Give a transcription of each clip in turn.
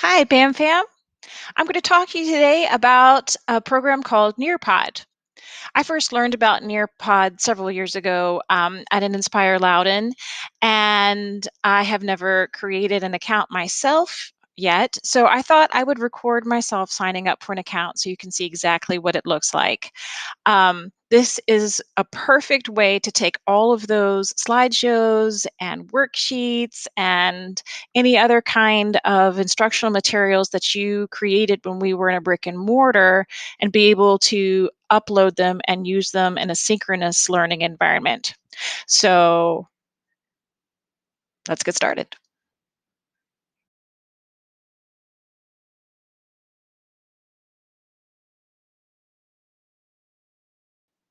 Hi, Bam Fam. I'm going to talk to you today about a program called NearPod. I first learned about NearPod several years ago at an Inspire Loudon, and I have never created an account myself yet. So I thought I would record myself signing up for an account so you can see exactly what it looks like. This is a perfect way to take all of those slideshows and worksheets and any other kind of instructional materials that you created when we were in a brick and mortar and be able to upload them and use them in a synchronous learning environment. So let's get started.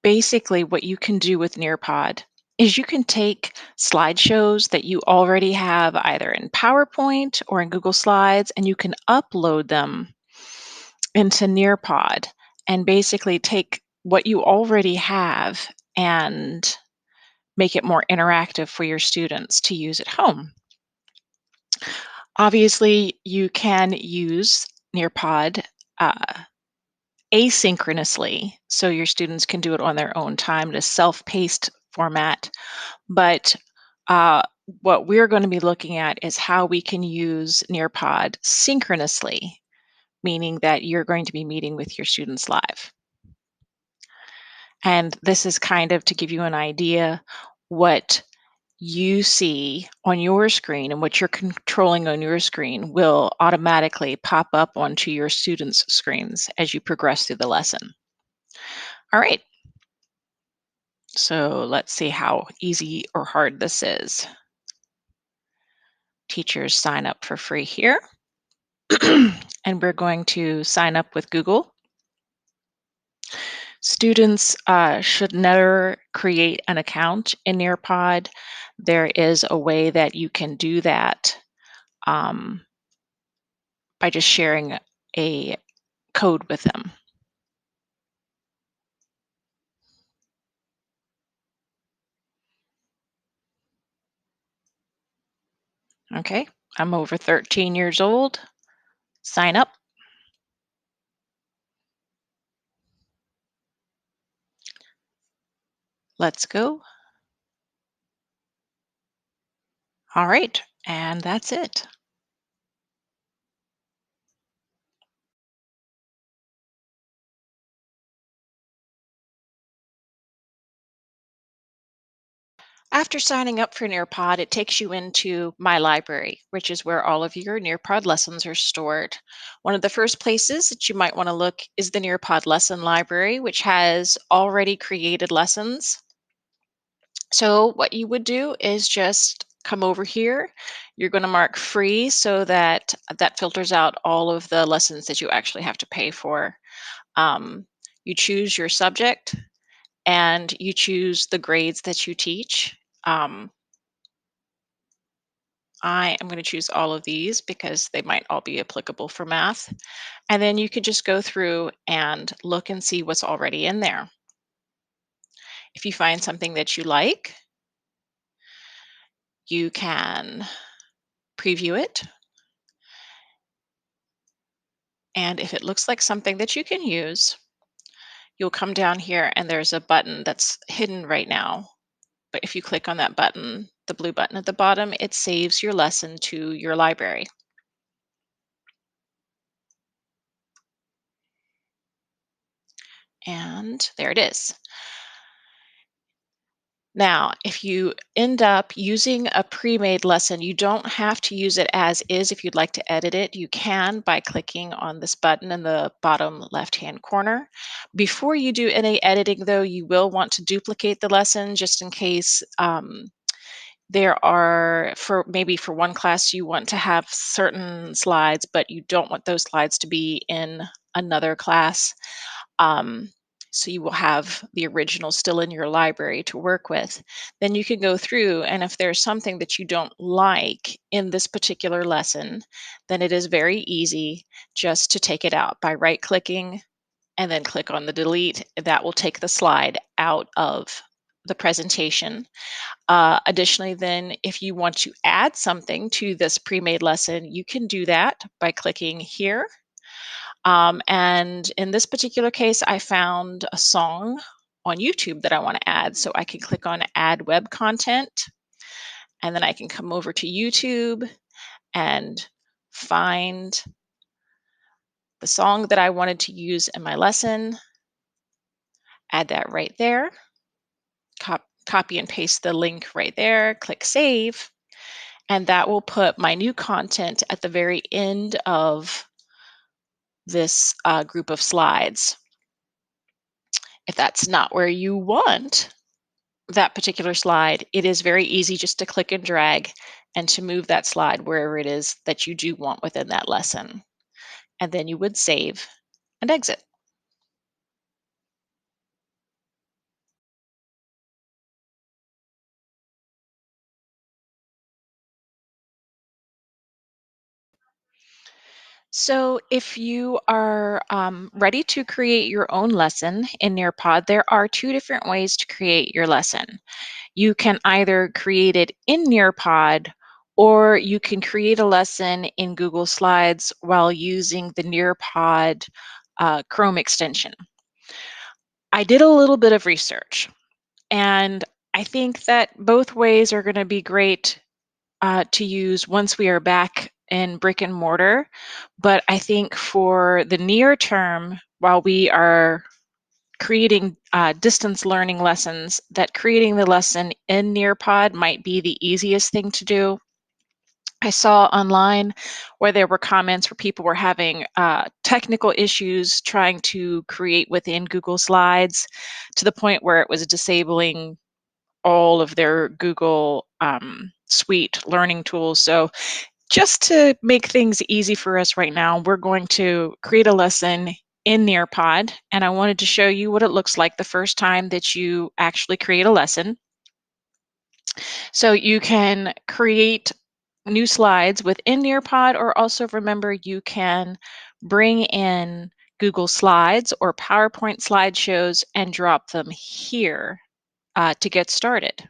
Basically, what you can do with Nearpod is you can take slideshows that you already have either in PowerPoint or in Google Slides, and you can upload them into Nearpod and basically take what you already have and make it more interactive for your students to use at home. Obviously, you can use Nearpod asynchronously, so your students can do it on their own time in a self-paced format. But uh, what we're going to be looking at is how we can use Nearpod synchronously, meaning that you're going to be meeting with your students live. And this is kind of to give you an idea what you see on your screen and what you're controlling on your screen will automatically pop up onto your students' screens as you progress through the lesson. All right, so let's see how easy or hard this is. Teachers sign up for free here. And we're going to sign up with Google. Students should never create an account in Nearpod. There is a way that you can do that um, by just sharing a code with them. Okay, I'm over 13 years old. Sign up. Let's go. All right, and that's it. After signing up for NearPod, it takes you into My Library, which is where all of your NearPod lessons are stored. One of the first places that you might want to look is the NearPod Lesson Library, which has already created lessons. So, what you would do is just come over here. You're going to mark free so that that filters out all of the lessons that you actually have to pay for. Um, you choose your subject and you choose the grades that you teach. Um, I am going to choose all of these because they might all be applicable for math. And then you could just go through and look and see what's already in there. If you find something that you like, you can preview it. And if it looks like something that you can use, you'll come down here and there's a button that's hidden right now. But if you click on that button, the blue button at the bottom, it saves your lesson to your library. And there it is. Now, if you end up using a pre-made lesson, you don't have to use it as is. If you'd like to edit it, you can by clicking on this button in the bottom left-hand corner. Before you do any editing, though, you will want to duplicate the lesson just in case there are, for maybe for one class, you want to have certain slides, but you don't want those slides to be in another class. Um, so you will have the original still in your library to work with. Then you can go through, and if there's something that you don't like in this particular lesson, then it is very easy just to take it out by right-clicking and then click on the delete. That will take the slide out of the presentation. Additionally, then, if you want to add something to this pre-made lesson, you can do that by clicking here. And in this particular case, I found a song on YouTube that I want to add. So I can click on Add Web Content, and then I can come over to YouTube and find the song that I wanted to use in my lesson, add that right there, copy and paste the link right there, click Save, and that will put my new content at the very end of this group of slides. If that's not where you want that particular slide, it is very easy just to click and drag and to move that slide wherever it is that you do want within that lesson. And then you would save and exit. So if you are ready to create your own lesson in NearPod, there are two different ways to create your lesson. You can either create it in NearPod, or you can create a lesson in Google Slides while using the NearPod Chrome extension. I did a little bit of research, and I think that both ways are going to be great to use once we are back in brick and mortar. But I think for the near term, while we are creating distance learning lessons, that creating the lesson in Nearpod might be the easiest thing to do. I saw online where there were comments where people were having technical issues trying to create within Google Slides, to the point where it was disabling all of their Google Suite learning tools. So just to make things easy for us right now, we're going to create a lesson in Nearpod, and I wanted to show you what it looks like the first time that you actually create a lesson. So you can create new slides within Nearpod, or also remember you can bring in Google Slides or PowerPoint slideshows and drop them here to get started.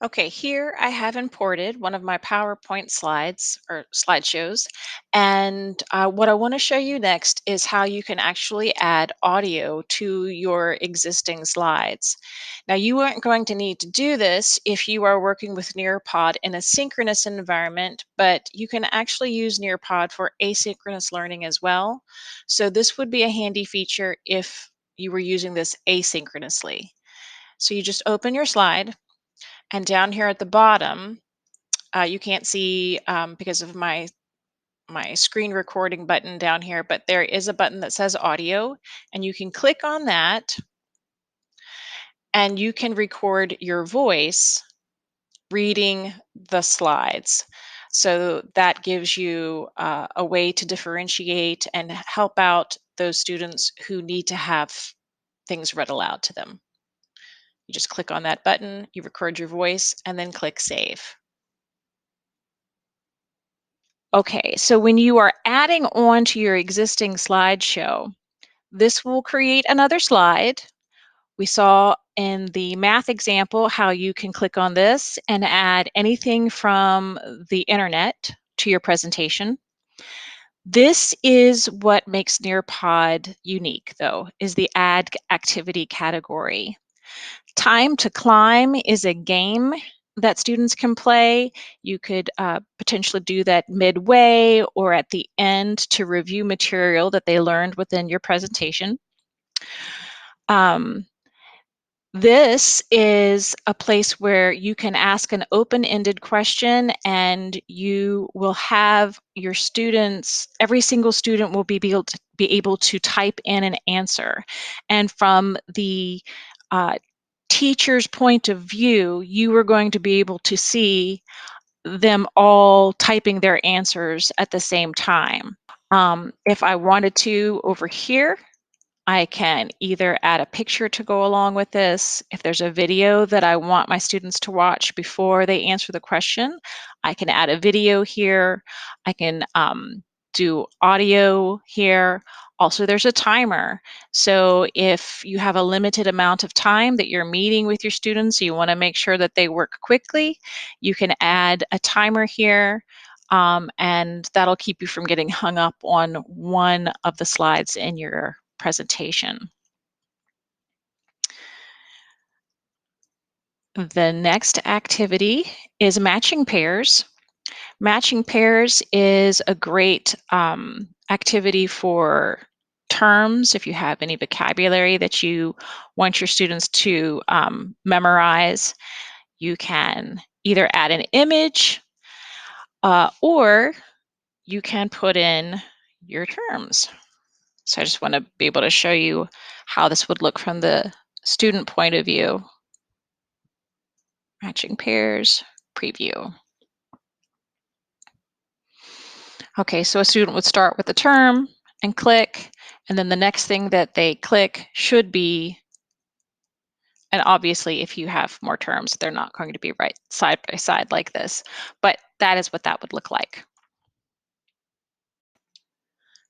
Okay, here I have imported one of my PowerPoint slides or slideshows. And what I want to show you next is how you can actually add audio to your existing slides. Now, you aren't going to need to do this if you are working with Nearpod in a synchronous environment, but you can actually use Nearpod for asynchronous learning as well. So this would be a handy feature if you were using this asynchronously. So you just open your slide, and down here at the bottom, you can't see because of my screen recording button down here, but there is a button that says audio, and you can click on that, and you can record your voice reading the slides. So that gives you a way to differentiate and help out those students who need to have things read aloud to them. You just click on that button, you record your voice, and then click save. Okay, so when you are adding on to your existing slideshow, this will create another slide. We saw in the math example how you can click on this and add anything from the internet to your presentation. This is what makes Nearpod unique, though, is the add activity category. Time to Climb is a game that students can play. You could potentially do that midway or at the end to review material that they learned within your presentation. Um, this is a place where you can ask an open-ended question, and you will have your students, every single student will be able to type in an answer. And from the teacher's point of view, you are going to be able to see them all typing their answers at the same time. If I wanted to over here, I can either add a picture to go along with this. If there's a video that I want my students to watch before they answer the question, I can add a video here. I can do audio here. Also, there's a timer. So if you have a limited amount of time that you're meeting with your students, you want to make sure that they work quickly, you can add a timer here, and that'll keep you from getting hung up on one of the slides in your presentation. The next activity is matching pairs. Matching pairs is a great activity for terms. If you have any vocabulary that you want your students to memorize, you can either add an image or you can put in your terms. So I just want to be able to show you how this would look from the student point of view. Matching pairs, preview. Okay, so a student would start with the term and click, and then the next thing that they click should be, and obviously if you have more terms, they're not going to be right side by side like this, but that is what that would look like.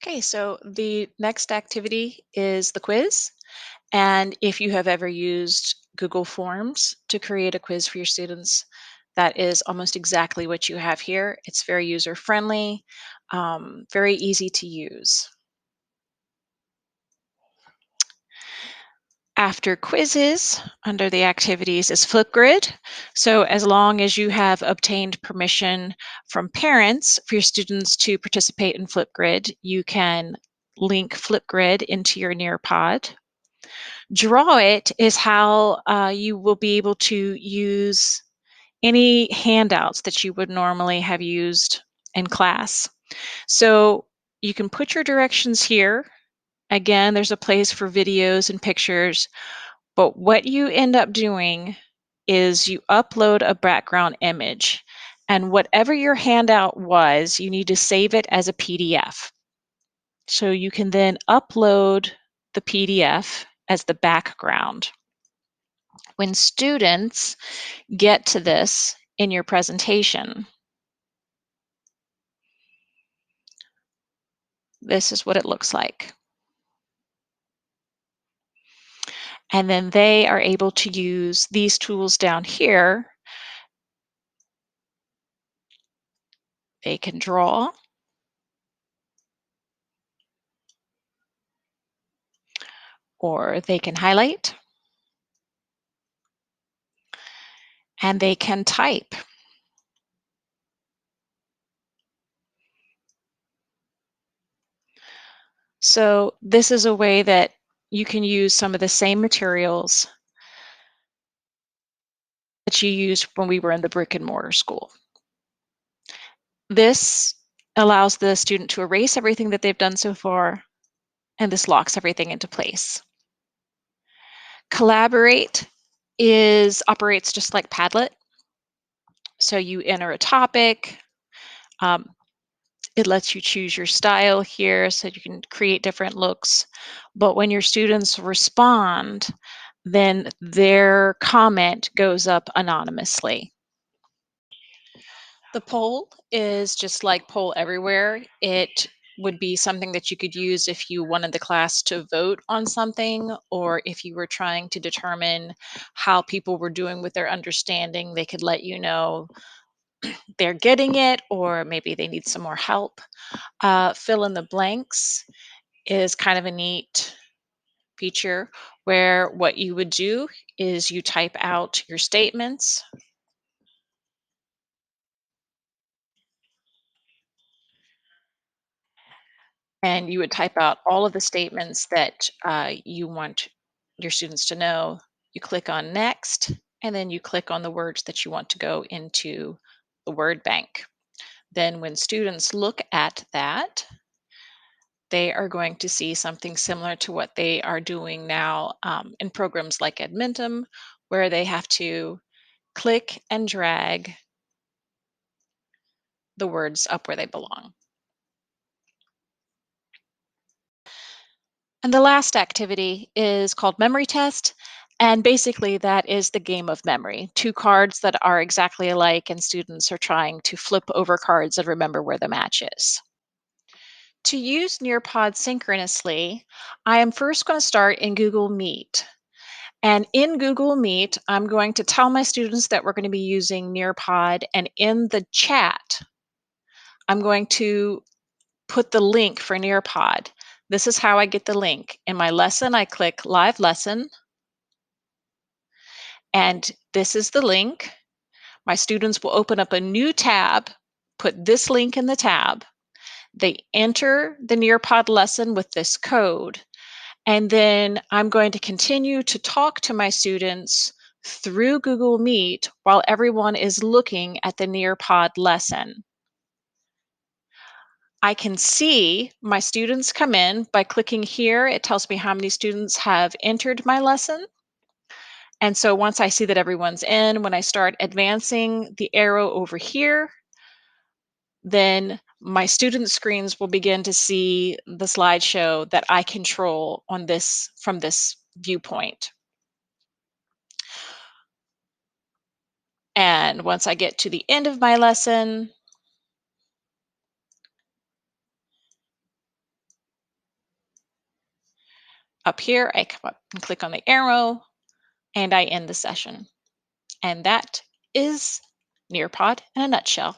Okay, so the next activity is the quiz. And if you have ever used Google Forms to create a quiz for your students, that is almost exactly what you have here. It's very user friendly, very easy to use. After quizzes, under the activities is Flipgrid. So as long as you have obtained permission from parents for your students to participate in Flipgrid, you can link Flipgrid into your NearPod. Draw It is how you will be able to use any handouts that you would normally have used in class. So you can put your directions here. Again, there's a place for videos and pictures, but what you end up doing is you upload a background image. And whatever your handout was, you need to save it as a PDF. So you can then upload the PDF as the background. When students get to this in your presentation, this is what it looks like. And then they are able to use these tools down here. They can draw, or they can highlight, and they can type. So this is a way that you can use some of the same materials that you used when we were in the brick and mortar school. This allows the student to erase everything that they've done so far, and this locks everything into place. Collaborate operates just like Padlet. So you enter a topic. Um, it lets you choose your style here so you can create different looks. But when your students respond, then their comment goes up anonymously. The poll is just like Poll Everywhere. It would be something that you could use if you wanted the class to vote on something, or if you were trying to determine how people were doing with their understanding. They could let you know they're getting it, or maybe they need some more help. Fill in the blanks is kind of a neat feature where what you would do is you type out your statements. And you would type out all of the statements that you want your students to know. You click on next, and then you click on the words that you want to go into the word bank. Then when students look at that, they are going to see something similar to what they are doing now in programs like Edmentum, where they have to click and drag the words up where they belong. And the last activity is called Memory Test. And basically, that is the game of memory. Two cards that are exactly alike, and students are trying to flip over cards and remember where the match is. To use NearPod synchronously, I am first going to start in Google Meet. And in Google Meet, I'm going to tell my students that we're going to be using NearPod. And in the chat, I'm going to put the link for NearPod. This is how I get the link. In my lesson, I click Live Lesson, and this is the link. My students will open up a new tab, put this link in the tab. They enter the NearPod lesson with this code. And then I'm going to continue to talk to my students through Google Meet while everyone is looking at the NearPod lesson. I can see my students come in by clicking here. It tells me how many students have entered my lesson. And so once I see that everyone's in, when I start advancing the arrow over here, then my student screens will begin to see the slideshow that I control on this from this viewpoint. And once I get to the end of my lesson, up here, I come up and click on the arrow and I end the session. And that is NearPod in a nutshell.